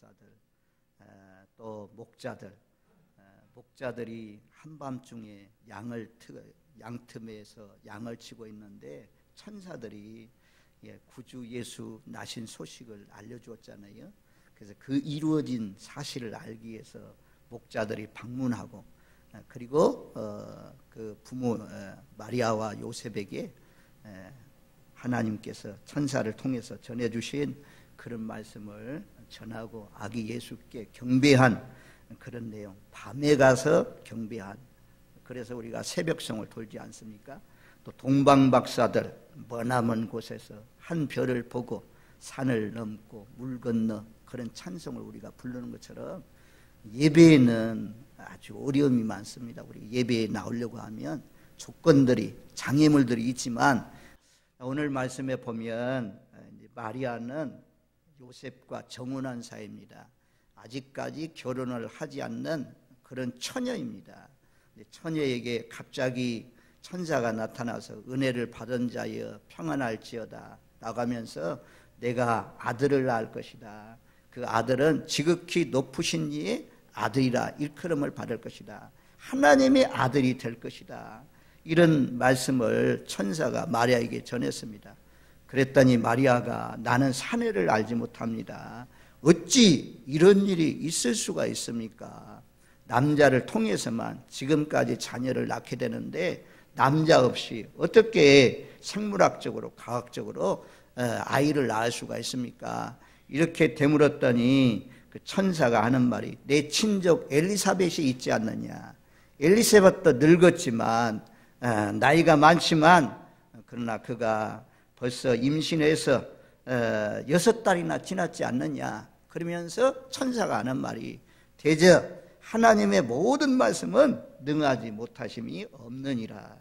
박사들, 또 목자들이 한밤중에 양틈에서 양을 치고 있는데 천사들이 구주 예수 나신 소식을 알려주었잖아요. 그래서 그 이루어진 사실을 알기 위해서 목자들이 방문하고, 그리고 그 부모 마리아와 요셉에게 하나님께서 천사를 통해서 전해주신 그런 말씀을 전하고 아기 예수께 경배한 그런 내용, 밤에 가서 경배한, 그래서 우리가 새벽성을 돌지 않습니까? 또 동방박사들 머나먼 곳에서 한 별을 보고 산을 넘고 물 건너, 그런 찬송을 우리가 부르는 것처럼 예배에는 아주 어려움이 많습니다. 우리 예배에 나오려고 하면 조건들이, 장애물들이 있지만, 오늘 말씀에 보면 마리아는 요셉과 정혼한 사이입니다. 아직까지 결혼을 하지 않는 그런 처녀입니다. 처녀에게 갑자기 천사가 나타나서 은혜를 받은 자여 평안할지어다 나가면서 내가 아들을 낳을 것이다. 그 아들은 지극히 높으신 이의 아들이라 일컬음을 받을 것이다. 하나님의 아들이 될 것이다. 이런 말씀을 천사가 마리아에게 전했습니다. 그랬더니 마리아가 나는 사내를 알지 못합니다. 어찌 이런 일이 있을 수가 있습니까? 남자를 통해서만 지금까지 자녀를 낳게 되는데 남자 없이 어떻게 생물학적으로 과학적으로 아이를 낳을 수가 있습니까? 이렇게 되물었더니 그 천사가 하는 말이 내 친족 엘리사벳이 있지 않느냐. 엘리사벳도 늙었지만 나이가 많지만 그러나 그가 벌써 임신해서 6달이나 지났지 않느냐. 그러면서 천사가 하는 말이 대저 하나님의 모든 말씀은 능하지 못하심이 없느니라.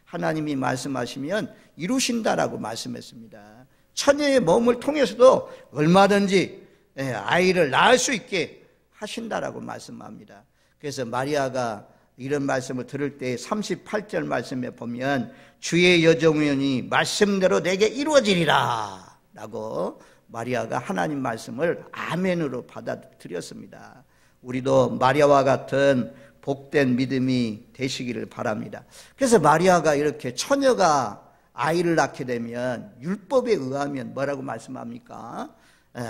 하나님이 말씀하시면 이루신다라고 말씀했습니다. 처녀의 몸을 통해서도 얼마든지 아이를 낳을 수 있게 하신다라고 말씀합니다. 그래서 마리아가 이런 말씀을 들을 때 38절 말씀에 보면 주의 여종이니 말씀대로 내게 이루어지리라 라고 마리아가 하나님 말씀을 아멘으로 받아들였습니다. 우리도 마리아와 같은 복된 믿음이 되시기를 바랍니다. 그래서 마리아가 이렇게 처녀가 아이를 낳게 되면 율법에 의하면 뭐라고 말씀합니까?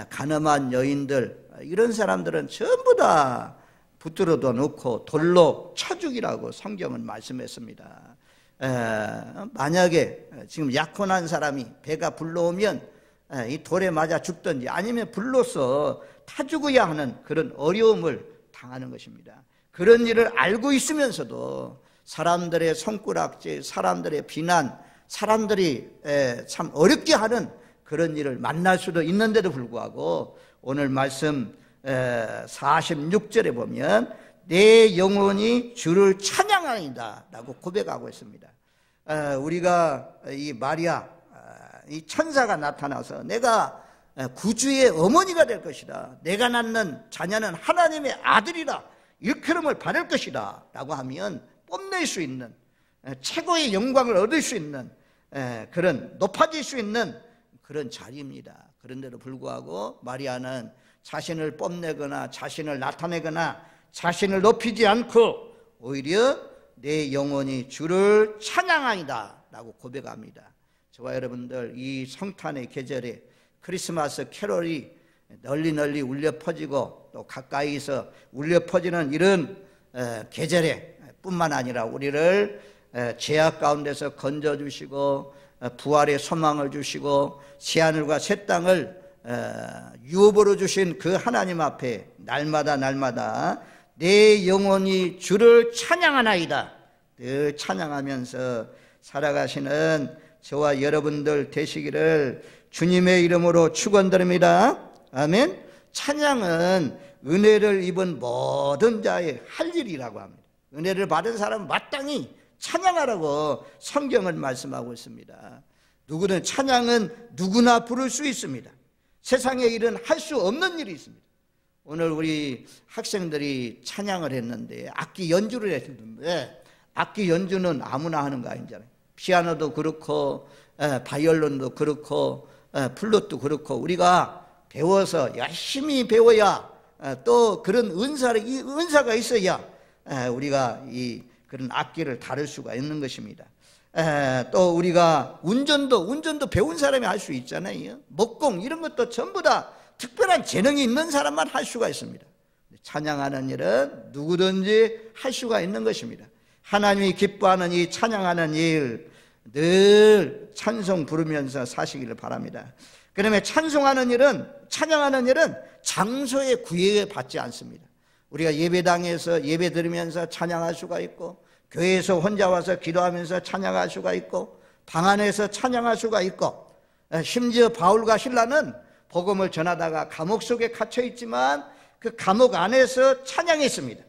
가늠한 여인들, 이런 사람들은 전부 다 붙들어도 놓고 돌로 쳐 죽이라고 성경은 말씀했습니다. 만약에 지금 약혼한 사람이 배가 불러오면 이 돌에 맞아 죽든지 아니면 불로서 타 죽어야 하는 그런 어려움을 당하는 것입니다. 그런 일을 알고 있으면서도 사람들의 손가락질, 사람들의 비난, 사람들이 참 어렵게 하는 그런 일을 만날 수도 있는데도 불구하고 오늘 말씀 46절에 보면 내 영혼이 주를 찬양하리이다 라고 고백하고 있습니다. 우리가 이 마리아, 이 천사가 나타나서 내가 구주의 어머니가 될 것이다, 내가 낳는 자녀는 하나님의 아들이라 일컬음을 받을 것이다 라고 하면 뽐낼 수 있는, 최고의 영광을 얻을 수 있는, 그런 높아질 수 있는 그런 자리입니다. 그런데도 불구하고 마리아는 자신을 뽐내거나 자신을 나타내거나 자신을 높이지 않고 오히려 내 영혼이 주를 찬양하이다 라고 고백합니다. 저와 여러분들 이 성탄의 계절에 크리스마스 캐롤이 널리 울려 퍼지고 또 가까이서 울려 퍼지는 이런 계절에 뿐만 아니라 우리를 죄악 가운데서 건져주시고 부활의 소망을 주시고 새하늘과 새 땅을 유업으로 주신 그 하나님 앞에 날마다 내 영혼이 주를 찬양하나이다 늘 찬양하면서 살아가시는 저와 여러분들 되시기를 주님의 이름으로 축원드립니다. 아멘. 찬양은 은혜를 입은 모든 자의 할 일이라고 합니다. 은혜를 받은 사람은 마땅히 찬양하라고 성경은 말씀하고 있습니다. 누구든 찬양은 누구나 부를 수 있습니다. 세상의 일은 할 수 없는 일이 있습니다. 오늘 우리 학생들이 찬양을 했는데 악기 연주를 했는데 악기 연주는 아무나 하는 거 아니잖아요. 피아노도 그렇고 바이올린도 그렇고 플룻도 그렇고 우리가 배워서 열심히 배워야 또 그런 은사가 있어야 우리가 그런 악기를 다룰 수가 있는 것입니다. 또 우리가 운전도 배운 사람이 할 수 있잖아요. 목공 이런 것도 전부 다 특별한 재능이 있는 사람만 할 수가 있습니다. 찬양하는 일은 누구든지 할 수가 있는 것입니다. 하나님이 기뻐하는 이 찬양하는 일 늘 찬송 부르면서 사시기를 바랍니다. 그러면 찬양하는 일은 장소에 구애받지 않습니다. 우리가 예배당에서 예배 드리면서 찬양할 수가 있고, 교회에서 혼자 와서 기도하면서 찬양할 수가 있고, 방 안에서 찬양할 수가 있고, 심지어 바울과 실라는 복음을 전하다가 감옥 속에 갇혀 있지만 그 감옥 안에서 찬양했습니다.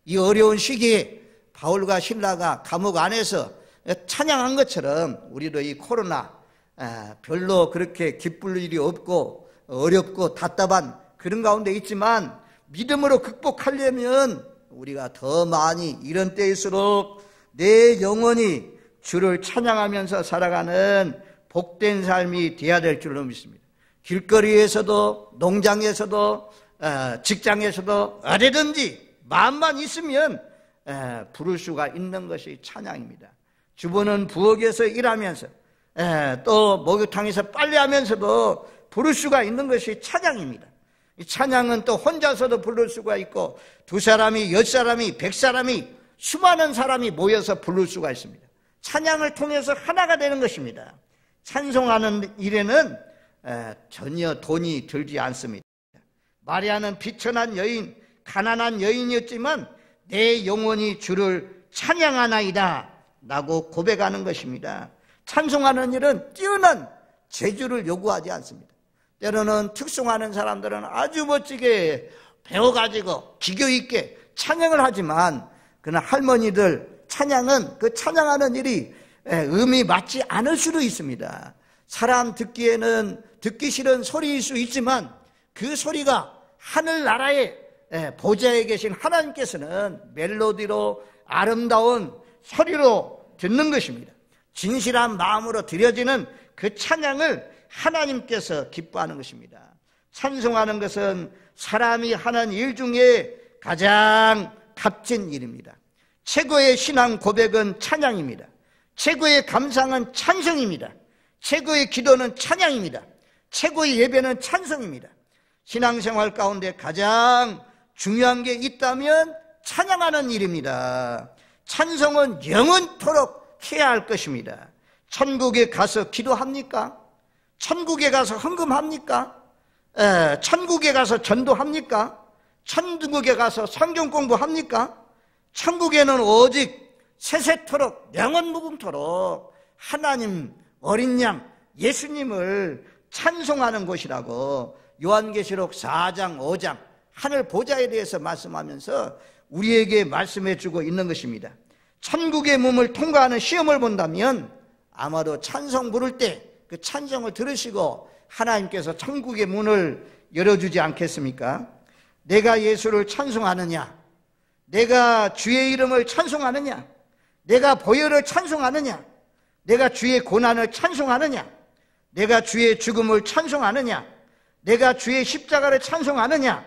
이 어려운 시기에 바울과 실라가 감옥 안에서 찬양한 것처럼 우리도 이 코로나 별로 그렇게 기쁠 일이 없고 어렵고 답답한 그런 가운데 있지만 믿음으로 극복하려면 우리가 더 많이 이런 때일수록 내 영혼이 주를 찬양하면서 살아가는 복된 삶이 되어야 될 줄로 믿습니다. 길거리에서도 농장에서도 직장에서도 어디든지 마음만 있으면 부를 수가 있는 것이 찬양입니다. 주부는 부엌에서 일하면서 또 목욕탕에서 빨래하면서도 부를 수가 있는 것이 찬양입니다. 이 찬양은 또 혼자서도 부를 수가 있고 2사람이 10사람이 100사람이 수많은 사람이 모여서 부를 수가 있습니다. 찬양을 통해서 하나가 되는 것입니다. 찬송하는 일에는 전혀 돈이 들지 않습니다. 마리아는 비천한 여인, 가난한 여인이었지만 내 영혼이 주를 찬양하나이다 라고 고백하는 것입니다. 찬송하는 일은 뛰어난 재주를 요구하지 않습니다. 때로는 특송하는 사람들은 아주 멋지게 배워가지고 기교 있게 찬양을 하지만 그러나 할머니들 찬양은 그 찬양하는 일이 음이 맞지 않을 수도 있습니다. 사람 듣기에는 듣기 싫은 소리일 수 있지만 그 소리가 하늘나라의 보좌에 계신 하나님께서는 멜로디로 아름다운 소리로 듣는 것입니다. 진실한 마음으로 드려지는 그 찬양을 하나님께서 기뻐하는 것입니다. 찬송하는 것은 사람이 하는 일 중에 가장 값진 일입니다. 최고의 신앙 고백은 찬양입니다. 최고의 감상은 찬송입니다. 최고의 기도는 찬양입니다. 최고의 예배는 찬송입니다. 신앙생활 가운데 가장 중요한 게 있다면 찬양하는 일입니다. 찬송은 영원토록 해야 할 것입니다. 천국에 가서 기도합니까? 천국에 가서 헌금합니까? 천국에 가서 전도합니까? 천국에 가서 성경 공부합니까? 천국에는 오직 세세토록 영원무궁토록 하나님 어린 양 예수님을 찬송하는 곳이라고 요한계시록 4장 5장 하늘 보좌에 대해서 말씀하면서 우리에게 말씀해 주고 있는 것입니다. 천국의 문을 통과하는 시험을 본다면 아마도 찬송 부를 때 그 찬송을 들으시고 하나님께서 천국의 문을 열어주지 않겠습니까? 내가 예수를 찬송하느냐, 내가 주의 이름을 찬송하느냐, 내가 보혈을 찬송하느냐, 내가 주의 고난을 찬송하느냐, 내가 주의 죽음을 찬송하느냐, 내가 주의 십자가를 찬송하느냐,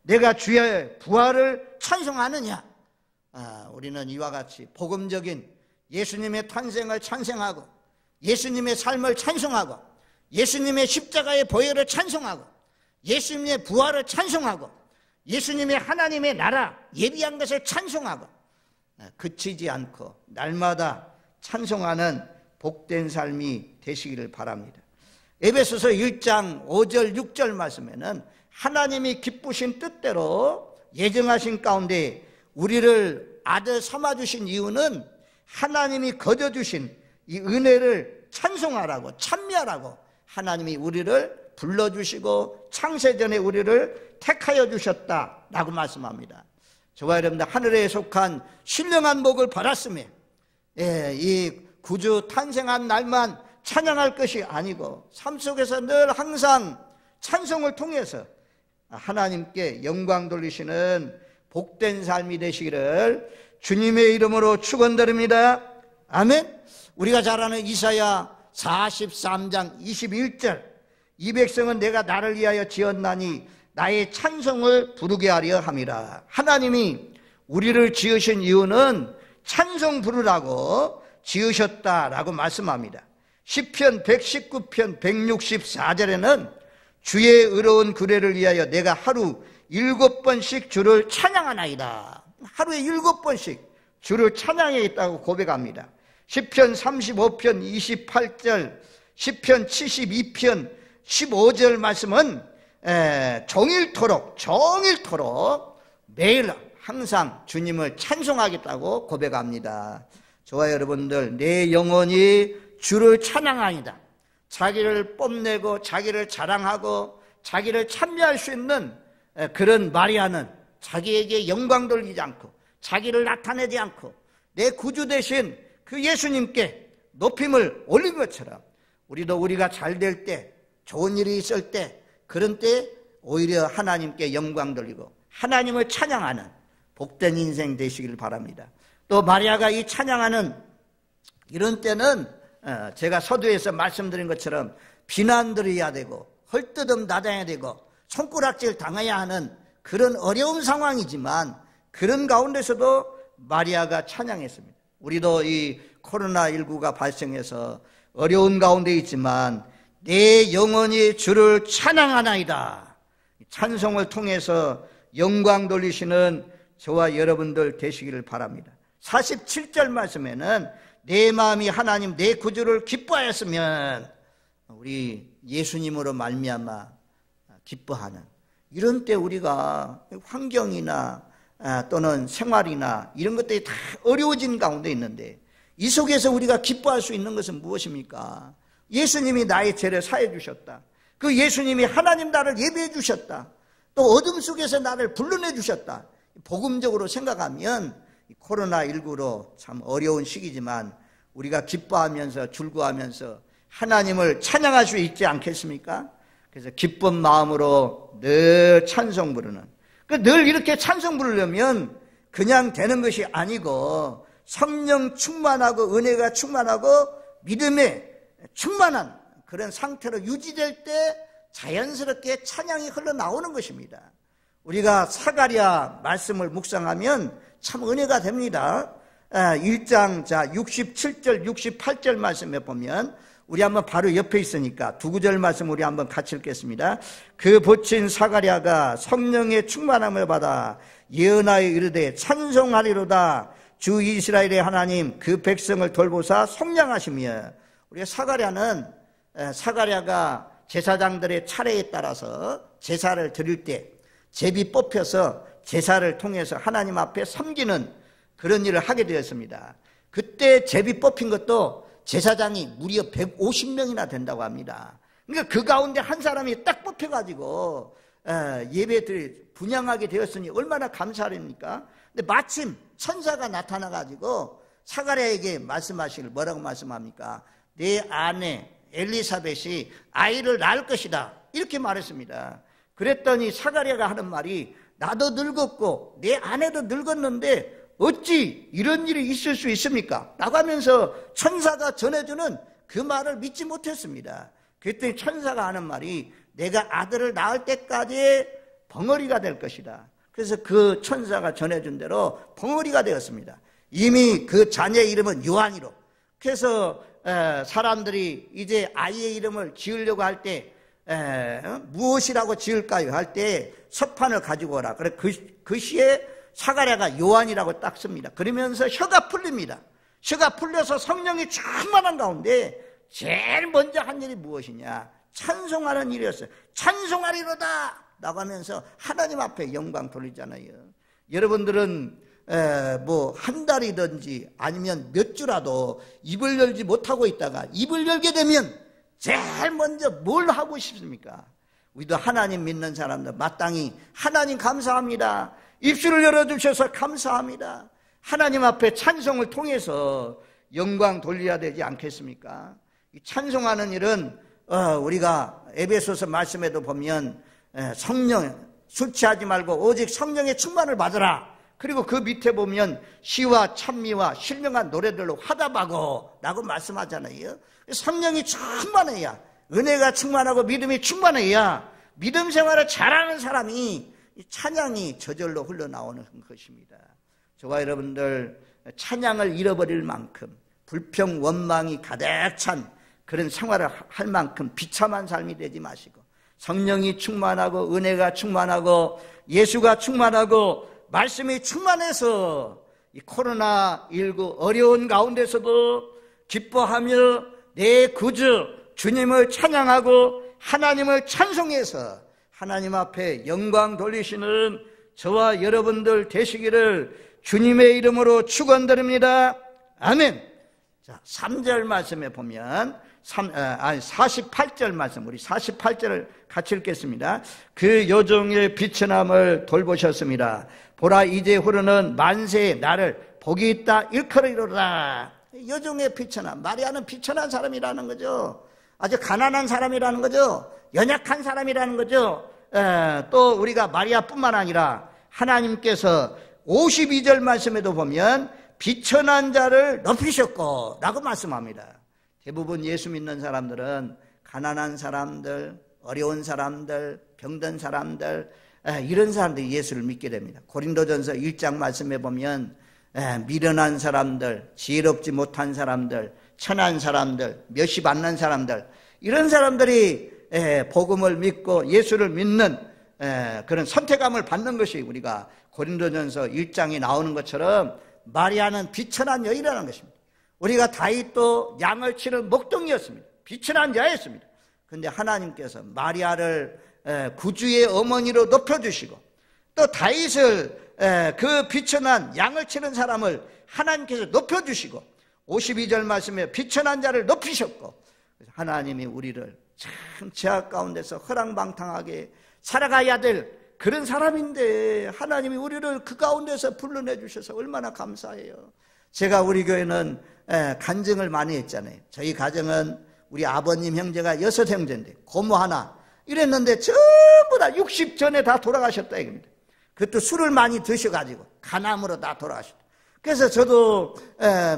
내가 주의 부활을 찬송하느냐. 우리는 이와 같이 복음적인 예수님의 탄생을 찬송하고 예수님의 삶을 찬송하고 예수님의 십자가의 보혈을 찬송하고 예수님의 부활을 찬송하고 예수님의 하나님의 나라 예비한 것을 찬송하고 그치지 않고 날마다 찬송하는 복된 삶이 되시기를 바랍니다. 에베소서 1장 5절 6절 말씀에는 하나님이 기쁘신 뜻대로 예정하신 가운데 우리를 아들 삼아주신 이유는 하나님이 거저주신 이 은혜를 찬송하라고 찬미하라고 하나님이 우리를 불러주시고 창세전에 우리를 택하여 주셨다라고 말씀합니다. 저와 여러분들 하늘에 속한 신령한 복을 받았으며 이 구주 탄생한 날만 찬양할 것이 아니고 삶 속에서 늘 항상 찬송을 통해서 하나님께 영광 돌리시는 복된 삶이 되시기를 주님의 이름으로 축원드립니다. 아멘. 우리가 잘 아는 이사야 43장 21절 이 백성은 내가 나를 위하여 지었나니 나의 찬송을 부르게 하려 함이라. 하나님이 우리를 지으신 이유는 찬송 부르라고 지으셨다라고 말씀합니다. 시편 119편 164절에는 주의 의로운 규례를 위하여 내가 하루 7번씩 주를 찬양하나이다. 하루에 7번씩 주를 찬양하겠다고 고백합니다. 시편 35편 28절, 시편 72편 15절 말씀은 종일토록 매일 항상 주님을 찬송하겠다고 고백합니다. 저와 여러분들, 내 영혼이 주를 찬양하이다. 자기를 뽐내고 자기를 자랑하고 자기를 찬미할 수 있는 그런 마리아는 자기에게 영광 돌리지 않고 자기를 나타내지 않고 내 구주 되신 그 예수님께 높임을 올린 것처럼 우리도 우리가 잘 될 때, 좋은 일이 있을 때, 그런 때 오히려 하나님께 영광 돌리고 하나님을 찬양하는 복된 인생 되시길 바랍니다. 또 마리아가 이 찬양하는 이런 때는 제가 서두에서 말씀드린 것처럼 비난들어야 되고 헐뜯음 당해야 되고 손가락질 당해야 하는 그런 어려운 상황이지만 그런 가운데서도 마리아가 찬양했습니다. 우리도 이 코로나19가 발생해서 어려운 가운데 있지만 내 영혼이 주를 찬양하나이다. 찬송을 통해서 영광 돌리시는 저와 여러분들 되시기를 바랍니다. 47절 말씀에는 내 마음이 하나님 내 구주를 기뻐하였으면, 우리 예수님으로 말미암아 기뻐하는 이런 때 우리가 환경이나 또는 생활이나 이런 것들이 다 어려워진 가운데 있는데 이 속에서 우리가 기뻐할 수 있는 것은 무엇입니까? 예수님이 나의 죄를 사해 주셨다. 그 예수님이 하나님 나를 예배해 주셨다. 또 어둠 속에서 나를 불러내 주셨다. 복음적으로 생각하면 코로나19로 참 어려운 시기지만 우리가 기뻐하면서 즐거워하면서 하나님을 찬양할 수 있지 않겠습니까? 그래서 기쁜 마음으로 늘 찬송 부르는, 늘 이렇게 찬송 부르려면 그냥 되는 것이 아니고 성령 충만하고 은혜가 충만하고 믿음에 충만한 그런 상태로 유지될 때 자연스럽게 찬양이 흘러나오는 것입니다. 우리가 사가랴 말씀을 묵상하면 참 은혜가 됩니다. 1장 67절 68절 말씀에 보면, 우리 한번 바로 옆에 있으니까 두 구절 말씀 우리 한번 같이 읽겠습니다. 그 보친 사가랴가 성령의 충만함을 받아 예언하여 이르되 찬송하리로다. 주 이스라엘의 하나님 그 백성을 돌보사 속량하시며. 우리가 사가랴가 제사장들의 차례에 따라서 제사를 드릴 때 제비 뽑혀서 제사를 통해서 하나님 앞에 섬기는 그런 일을 하게 되었습니다. 그때 제비 뽑힌 것도 제사장이 무려 150명이나 된다고 합니다. 그러니까 그 가운데 한 사람이 딱 뽑혀가지고 예배를 분양하게 되었으니 얼마나 감사합니까? 근데 마침 천사가 나타나가지고 사가랴에게 말씀하시길 뭐라고 말씀합니까? 내 아내 엘리사벳이 아이를 낳을 것이다, 이렇게 말했습니다. 그랬더니 사가랴가 하는 말이, 나도 늙었고 내 아내도 늙었는데 어찌 이런 일이 있을 수 있습니까? 라고 하면서 천사가 전해주는 그 말을 믿지 못했습니다. 그랬더니 천사가 하는 말이, 내가 아들을 낳을 때까지 벙어리가 될 것이다. 그래서 그 천사가 전해준 대로 벙어리가 되었습니다. 이미 그 자녀의 이름은 요한이로. 그래서 사람들이 이제 아이의 이름을 지으려고 할 때 무엇이라고 지을까요? 할 때 석판을 가지고 오라. 그래 그 시에 사가랴가 요한이라고 딱 씁니다. 그러면서 혀가 풀립니다. 혀가 풀려서 성령이 충만한 가운데 제일 먼저 한 일이 무엇이냐? 찬송하는 일이었어요. 찬송하리로다 라고 하면서 하나님 앞에 영광 돌리잖아요. 여러분들은 뭐 한 달이든지 아니면 몇 주라도 입을 열지 못하고 있다가 입을 열게 되면 제일 먼저 뭘 하고 싶습니까? 우리도 하나님 믿는 사람들 마땅히 하나님 감사합니다, 입술을 열어주셔서 감사합니다, 하나님 앞에 찬송을 통해서 영광 돌려야 되지 않겠습니까? 이 찬송하는 일은 우리가 에베소서 말씀에도 보면 성령 술 취하지 말고 오직 성령의 충만을 받으라. 그리고 그 밑에 보면 시와 찬미와 신령한 노래들로 화답하고 라고 말씀하잖아요. 성령이 충만해야, 은혜가 충만하고 믿음이 충만해야 믿음 생활을 잘하는 사람이 찬양이 저절로 흘러나오는 것입니다. 저와 여러분들 찬양을 잃어버릴 만큼 불평 원망이 가득 찬 그런 생활을 할 만큼 비참한 삶이 되지 마시고 성령이 충만하고 은혜가 충만하고 예수가 충만하고 말씀이 충만해서 이 코로나19 어려운 가운데서도 기뻐하며 내 구주 주님을 찬양하고 하나님을 찬송해서 하나님 앞에 영광 돌리시는 저와 여러분들 되시기를 주님의 이름으로 축원드립니다. 아멘. 자, 3절 말씀에 보면 48절 말씀, 우리 48절을 같이 읽겠습니다. 그 여종의 비천함을 돌보셨습니다. 보라, 이제 후로는 만세의 나를 복이 있다 일컬으리로다. 여종의 비천함, 마리아는 비천한 사람이라는 거죠. 아주 가난한 사람이라는 거죠. 연약한 사람이라는 거죠. 또 우리가 마리아뿐만 아니라 하나님께서 52절 말씀에도 보면 비천한 자를 높이셨고 라고 말씀합니다. 대부분 예수 믿는 사람들은 가난한 사람들, 어려운 사람들, 병든 사람들, 이런 사람들이 예수를 믿게 됩니다. 고린도전서 1장 말씀에 보면 미련한 사람들, 지혜롭지 못한 사람들, 천한 사람들, 멸시 받는 사람들, 이런 사람들이 복음을 믿고 예수를 믿는 그런 선택감을 받는 것이 우리가 고린도전서 1장에 나오는 것처럼 마리아는 비천한 여인이라는 것입니다. 우리가 다윗도 양을 치는 목동이었습니다. 비천한 자였습니다. 그런데 하나님께서 마리아를 구주의 어머니로 높여주시고 또 다윗을 그 비천한 양을 치는 사람을 하나님께서 높여주시고 52절 말씀에 비천한 자를 높이셨고 하나님이 우리를 참 죄악 가운데서 허랑방탕하게 살아가야 될 그런 사람인데 하나님이 우리를 그 가운데서 불러내 주셔서 얼마나 감사해요. 제가 우리 교회는 간증을 많이 했잖아요. 저희 가정은 우리 아버님 형제가 6형제인데 고모 하나 이랬는데 전부 다 60 전에 다 돌아가셨다 이겁니다. 그것도 술을 많이 드셔가지고 간암으로 다 돌아가셨다. 그래서 저도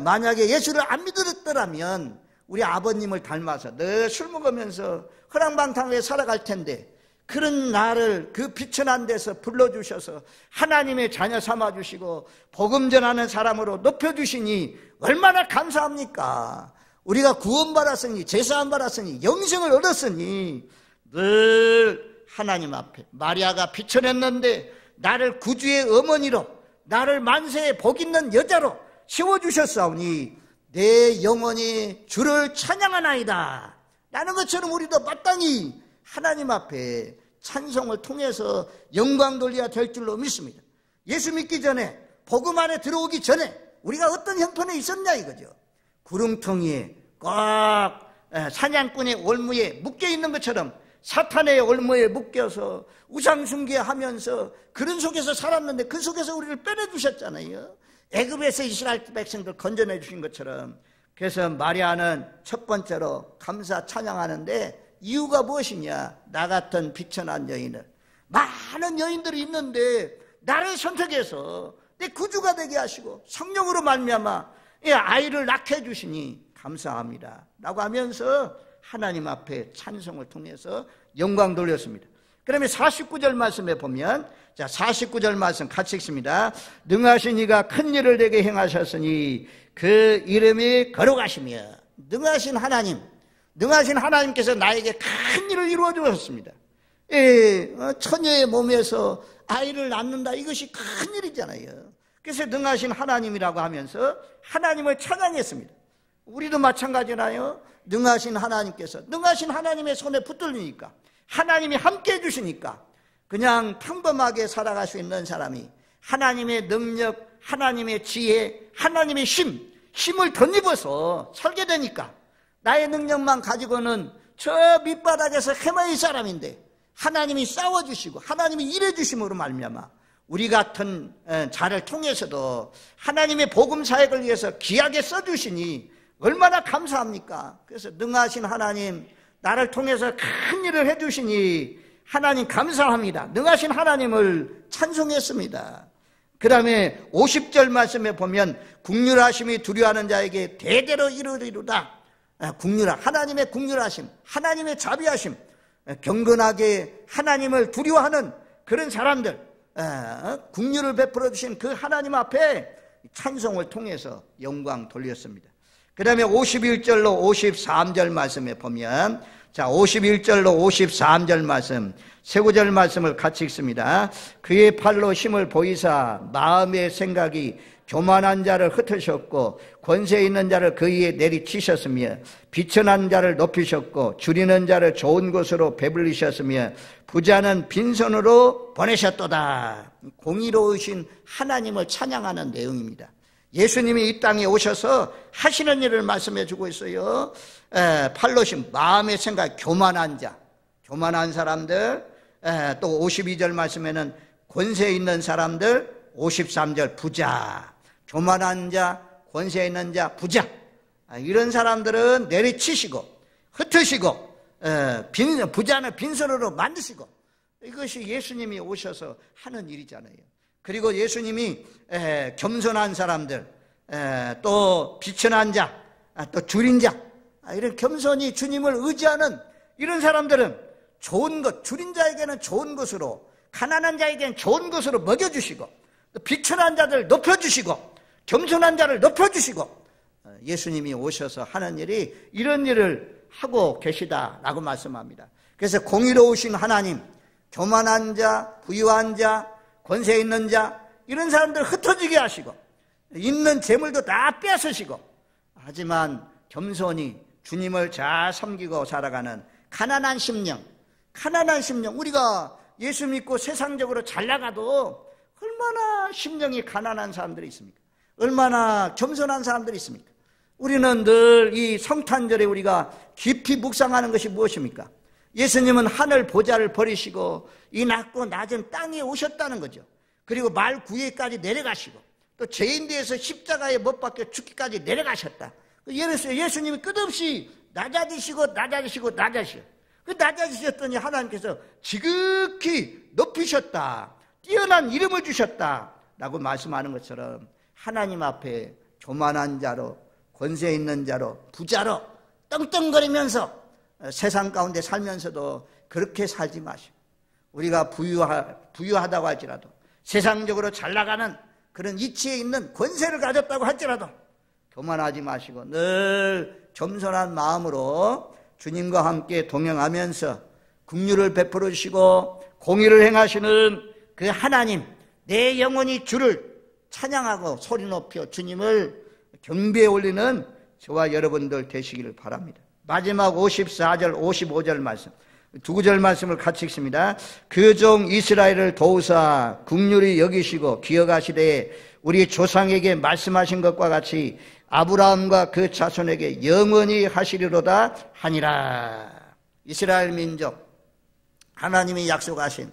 만약에 예수를 안 믿었더라면 우리 아버님을 닮아서 늘 술 먹으면서 허랑방탕하게 살아갈 텐데 그런 나를 그 비천한 데서 불러주셔서 하나님의 자녀 삼아주시고 복음 전하는 사람으로 높여주시니 얼마나 감사합니까? 우리가 구원받았으니 제사함 받았으니 영생을 얻었으니 늘 하나님 앞에 마리아가 비천했는데 나를 구주의 어머니로 나를 만세에 복 있는 여자로 세워주셨사오니 내 영혼이 주를 찬양하나이다 라는 것처럼 우리도 마땅히 하나님 앞에 찬송을 통해서 영광 돌려야 될 줄로 믿습니다. 예수 믿기 전에 복음 안에 들어오기 전에 우리가 어떤 형편에 있었냐 이거죠. 구름텅이에 꼭 사냥꾼의 올무에 묶여있는 것처럼 사탄의 올무에 묶여서 우상숭배하면서 그런 속에서 살았는데 그 속에서 우리를 빼내주셨잖아요. 애굽에서 이스라엘 백성들 건져내 주신 것처럼. 그래서 마리아는 첫 번째로 감사 찬양하는데 이유가 무엇이냐? 나 같은 비천한 여인을, 많은 여인들이 있는데 나를 선택해서 내 구주가 되게 하시고 성령으로 말미암아 아이를 낳게 해주시니 감사합니다 라고 하면서 하나님 앞에 찬송을 통해서 영광 돌렸습니다. 그러면 49절 말씀에 보면, 자 49절 말씀 같이 읽습니다. 능하신 이가 큰 일을 내게 행하셨으니 그 이름이 거룩하시며. 능하신 하나님, 능하신 하나님께서 나에게 큰 일을 이루어 주셨습니다. 처녀의 몸에서 아이를 낳는다, 이것이 큰 일이잖아요. 그래서 능하신 하나님이라고 하면서 하나님을 찬양했습니다. 우리도 마찬가지나요? 능하신 하나님께서, 능하신 하나님의 손에 붙들리니까, 하나님이 함께 해주시니까 그냥 평범하게 살아갈 수 있는 사람이 하나님의 능력, 하나님의 지혜, 하나님의 힘을 덧입어서 살게 되니까 나의 능력만 가지고는 저 밑바닥에서 헤매일 사람인데 하나님이 싸워주시고 하나님이 일해주심으로 말미암아 우리 같은 자를 통해서도 하나님의 복음 사역을 위해서 귀하게 써주시니 얼마나 감사합니까? 그래서 능하신 하나님, 나를 통해서 큰 일을 해주시니 하나님 감사합니다. 능하신 하나님을 찬송했습니다. 그 다음에 50절 말씀에 보면 국률하심이 두려워하는 자에게 대대로 이루리로다. 국률하, 하나님의 국률하심, 하나님의 자비하심, 경건하게 하나님을 두려워하는 그런 사람들, 긍휼을 베풀어 주신 그 하나님 앞에 찬송을 통해서 영광 돌렸습니다. 그 다음에 51절로 53절 말씀에 보면, 자, 51절로 53절 말씀, 세 구절 말씀을 같이 읽습니다. 그의 팔로 힘을 보이사 마음의 생각이 교만한 자를 흩으셨고 권세 있는 자를 그 위에 내리치셨으며 비천한 자를 높이셨고 줄이는 자를 좋은 곳으로 배불리셨으며 부자는 빈손으로 보내셨도다. 공의로우신 하나님을 찬양하는 내용입니다. 예수님이 이 땅에 오셔서 하시는 일을 말씀해 주고 있어요. 팔로 힘, 마음의 생각, 교만한 자, 교만한 사람들, 또 52절 말씀에는 권세 있는 사람들, 53절 부자, 교만한 자, 권세 있는 자, 부자, 이런 사람들은 내리치시고 흩으시고 부자는 빈손으로 만드시고, 이것이 예수님이 오셔서 하는 일이잖아요. 그리고 예수님이 겸손한 사람들, 또 비천한 자, 또 줄인 자, 이런 겸손히 주님을 의지하는 이런 사람들은 좋은 것, 줄인 자에게는 좋은 것으로, 가난한 자에게는 좋은 것으로 먹여주시고, 비천한 자들 높여주시고, 겸손한 자를 높여주시고, 예수님이 오셔서 하는 일이 이런 일을 하고 계시다라고 말씀합니다. 그래서 공의로우신 하나님, 교만한 자, 부유한 자, 권세 있는 자, 이런 사람들 흩어지게 하시고 있는 재물도 다 뺏으시고, 하지만 겸손히 주님을 잘 섬기고 살아가는 가난한 심령, 우리가 예수 믿고 세상적으로 잘 나가도 얼마나 심령이 가난한 사람들이 있습니까? 얼마나 겸손한 사람들이 있습니까? 우리는 늘 이 성탄절에 우리가 깊이 묵상하는 것이 무엇입니까? 예수님은 하늘 보좌를 버리시고 이 낮고 낮은 땅에 오셨다는 거죠. 그리고 말 구유에까지 내려가시고 또 죄인 대해서 십자가에 못 박혀 죽기까지 내려가셨다. 예수님이 끝없이 낮아지시고 그 낮아지셨더니 하나님께서 지극히 높이셨다, 뛰어난 이름을 주셨다 라고 말씀하는 것처럼 하나님 앞에 교만한 자로, 권세 있는 자로, 부자로 떵떵거리면서 세상 가운데 살면서도 그렇게 살지 마시고, 우리가 부유하다고 할지라도, 세상적으로 잘 나가는 그런 이치에 있는 권세를 가졌다고 할지라도 교만하지 마시고 늘 겸손한 마음으로 주님과 함께 동행하면서 긍휼을 베풀어 주시고 공의를 행하시는 그 하나님, 내 영혼이 주를 찬양하고 소리 높여 주님을 경배에 올리는 저와 여러분들 되시기를 바랍니다. 마지막 54절 55절 말씀, 두 구절 말씀을 같이 읽습니다. 그 종 이스라엘을 도우사 긍휼히 여기시고 기억하시되 우리 조상에게 말씀하신 것과 같이 아브라함과 그 자손에게 영원히 하시리로다 하니라. 이스라엘 민족, 하나님이 약속하신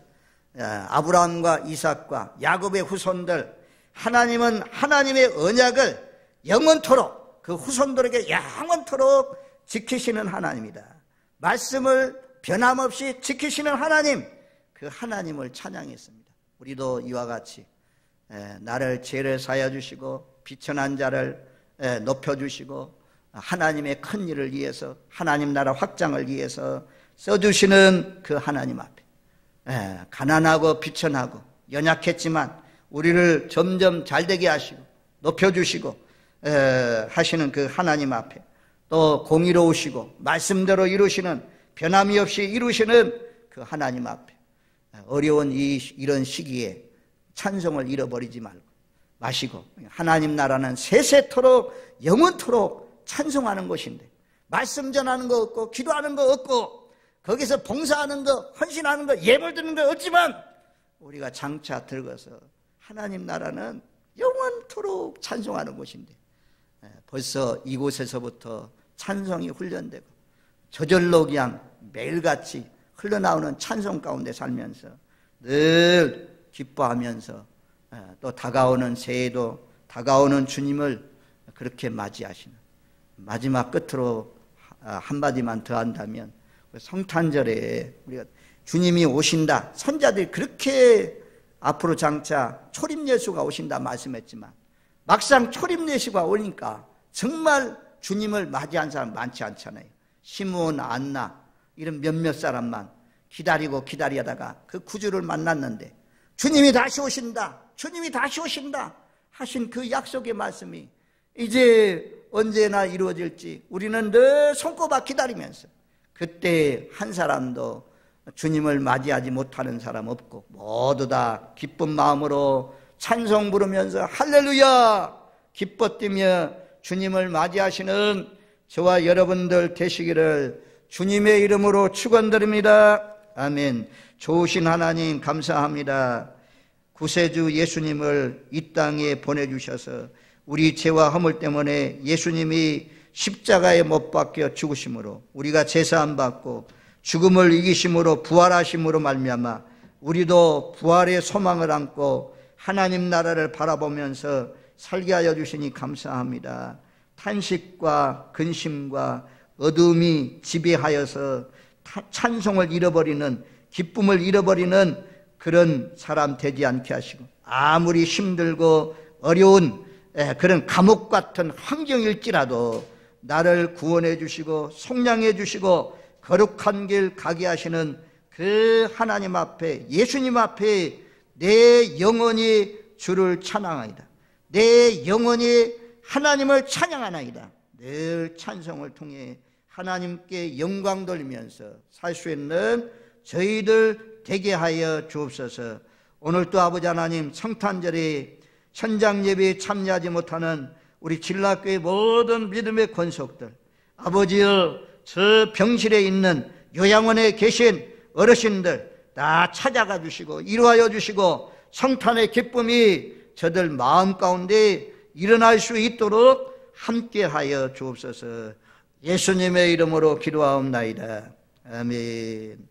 아브라함과 이삭과 야곱의 후손들, 하나님은 하나님의 언약을 영원토록 그 후손들에게 영원토록 지키시는 하나님이다. 말씀을 변함없이 지키시는 하나님, 그 하나님을 찬양했습니다. 우리도 이와 같이 나를 죄를 사하여 주시고 비천한 자를 높여주시고 하나님의 큰 일을 위해서, 하나님 나라 확장을 위해서 써주시는 그 하나님 앞에 가난하고 비천하고 연약했지만 우리를 점점 잘되게 하시고 높여주시고 하시는 그 하나님 앞에, 또 공의로우시고 말씀대로 이루시는, 변함이 없이 이루시는 그 하나님 앞에 어려운 이런 시기에 찬송을 잃어버리지 마시고 하나님 나라는 세세토록 영원토록 찬송하는 곳인데, 말씀 전하는 거 없고 기도하는 거 없고 거기서 봉사하는 거, 헌신하는 거, 예물 드는 거 없지만 우리가 장차 들어가서 하나님 나라는 영원토록 찬송하는 곳인데 벌써 이곳에서부터 찬송이 훈련되고 저절로 그냥 매일같이 흘러나오는 찬송 가운데 살면서 늘 기뻐하면서 또 다가오는 새해도 다가오는 주님을 그렇게 맞이하시는, 마지막 끝으로 한마디만 더 한다면 성탄절에 우리가 주님이 오신다, 선자들이 그렇게 앞으로 장차 초림예수가 오신다 말씀했지만 막상 초림예수가 오니까 정말 주님을 맞이한 사람 많지 않잖아요. 시므온, 안나 이런 몇몇 사람만 기다리다가 그 구주를 만났는데 주님이 다시 오신다, 주님이 다시 오신다 하신 그 약속의 말씀이 이제 언제나 이루어질지 우리는 늘 손꼽아 기다리면서, 그때 한 사람도 주님을 맞이하지 못하는 사람 없고 모두 다 기쁜 마음으로 찬송 부르면서 할렐루야 기뻐 뛰며 주님을 맞이하시는 저와 여러분들 되시기를 주님의 이름으로 축원드립니다. 아멘. 좋으신 하나님 감사합니다. 구세주 예수님을 이 땅에 보내주셔서 우리 죄와 허물 때문에 예수님이 십자가에 못 박혀 죽으심으로 우리가 제사함 받고 죽음을 이기심으로 부활하심으로 말미암아 우리도 부활의 소망을 안고 하나님 나라를 바라보면서 살게 하여 주시니 감사합니다. 탄식과 근심과 어둠이 지배하여서 찬송을 잃어버리는, 기쁨을 잃어버리는 그런 사람 되지 않게 하시고, 아무리 힘들고 어려운 그런 감옥 같은 환경일지라도 나를 구원해 주시고 속량해 주시고 거룩한 길 가게 하시는 그 하나님 앞에, 예수님 앞에 내 영혼이 주를 찬양하이다. 내 영혼이 하나님을 찬양하나이다. 늘 찬송을 통해 하나님께 영광 돌리면서 살 수 있는 저희들 되게 하여 주옵소서. 오늘도 아버지 하나님 성탄절에 현장 예배에 참여하지 못하는 우리 진락교회 모든 믿음의 권속들, 아버지여 저 병실에 있는 요양원에 계신 어르신들 다 찾아가 주시고 이루하여 주시고 성탄의 기쁨이 저들 마음 가운데 일어날 수 있도록 함께하여 주옵소서. 예수님의 이름으로 기도하옵나이다. 아멘.